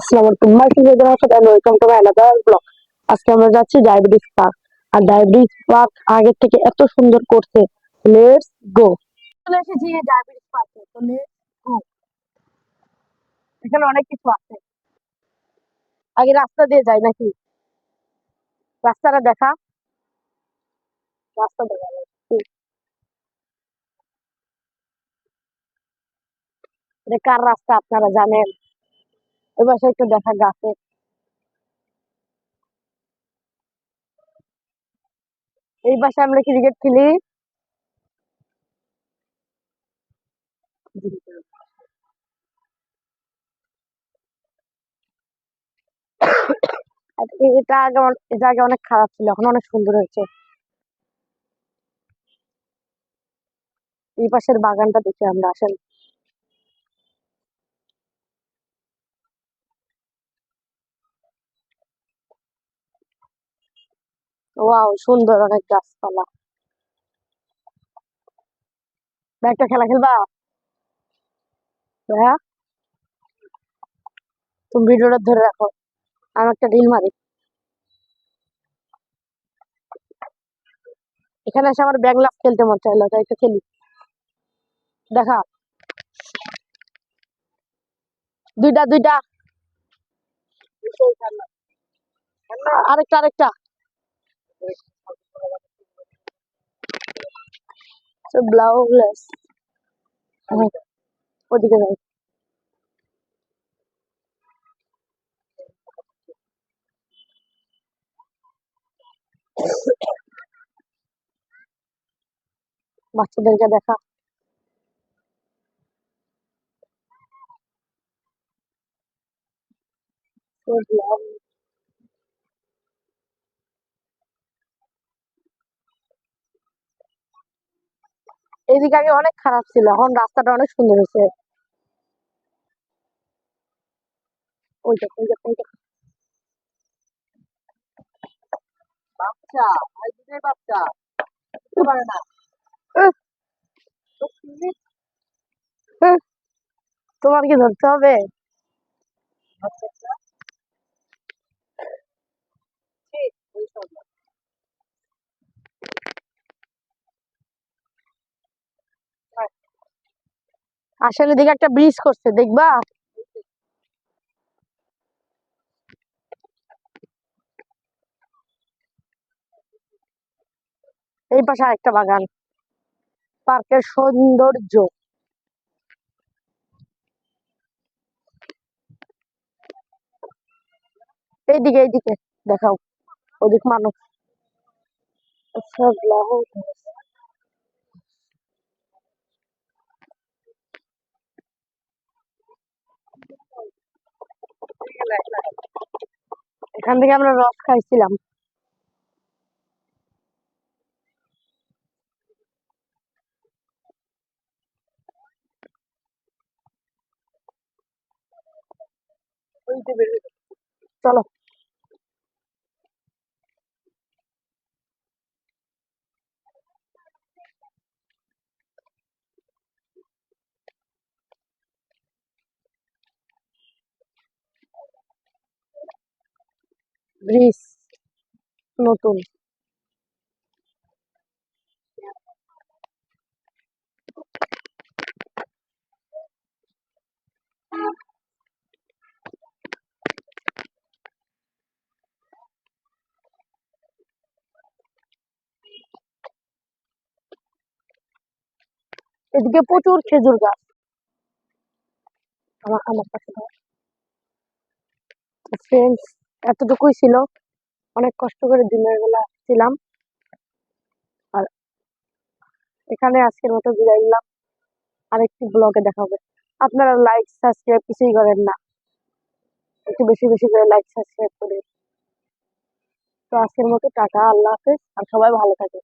আসসালামু আলাইকুম my friend and welcome to my another blog. আজকে আমরা যাচ্ছি ডায়াবেটিস পার্ক। আর ডায়াবেটিস পার্ক আগের থেকে এত সুন্দর করছে। Let's go. চলে এসেছি ডায়াবেটিস পার্কে, তো লেটস গো। এখানে অনেক কিছু আছে। আগে রাস্তা দিয়ে যাই নাকি? রাস্তাটা দেখা, রাস্তা দেখা যাচ্ছে। এটা কার রাস্তা আপনারা জানেন? এবার একটু দেখা গাছে। এই পাশে আমরা ক্রিকেট খেলি। আর এটা আগে অনেক খারাপ ছিল, এখন অনেক সুন্দর হয়েছে। এই পাশের বাগানটা দেখে আমরা আসেন। ওয়াও, সুন্দর অনেক গাছপালা। ভাই, একটা খেলা খেলবা? ভাইয়া, তুমি ভিডিওটা ধরে রাখো, আমি একটা রিল মারি। এখানে এসে আমার ব্যাংক লাভ খেলতে মন চাইলো, তাই তো খেলি। দেখা, দুইটা দুইটা। আরেকটা আরেকটা। ব্লাউজ। ওদিকে যাই। বাচ্চাদেরকে দেখা। এইদিকে আগে অনেক খারাপ ছিল, এখন রাস্তাটা অনেক সুন্দর হয়েছে। ওই দেখো ওই দেখো ওই দেখো। বাচ্চা, ভাই দুটোই বাচ্চা, বুঝতে পারে না। উহ, উহ, তোমার কি ধরতে হবে? আচ্ছা, আচ্ছা, ঠিক, ওই সব না। আসলে দিকে একটা ব্রিজ করছে, দেখবা? এই পাশে আরেকটা বাগান। পার্কের সৌন্দর্য। এইদিকে এইদিকে দেখাও, ওদিক মানুষ। আচ্ছা, ব্লাউজ। এখান থেকে আমরা রস খাইছিলাম। চলো। ব্রিজ নতুন। এদিকে প্রচুর খেজুর গাছ। আমার আমার কাছে ফ্রেন্ডস, এতটুকুই ছিল। অনেক কষ্ট করে দিনের বেলা ছিলাম। আর এখানে আজকের মতো বিদায় নিলাম। আরেকটি ব্লগে দেখা হবে। আপনারা লাইক সাবস্ক্রাইব কিছুই করেন না, একটু বেশি বেশি করে লাইক সাবস্ক্রাইব করে। তো আজকের মতো টাটা, আল্লাহ হাফেজ, আর সবাই ভালো থাকে।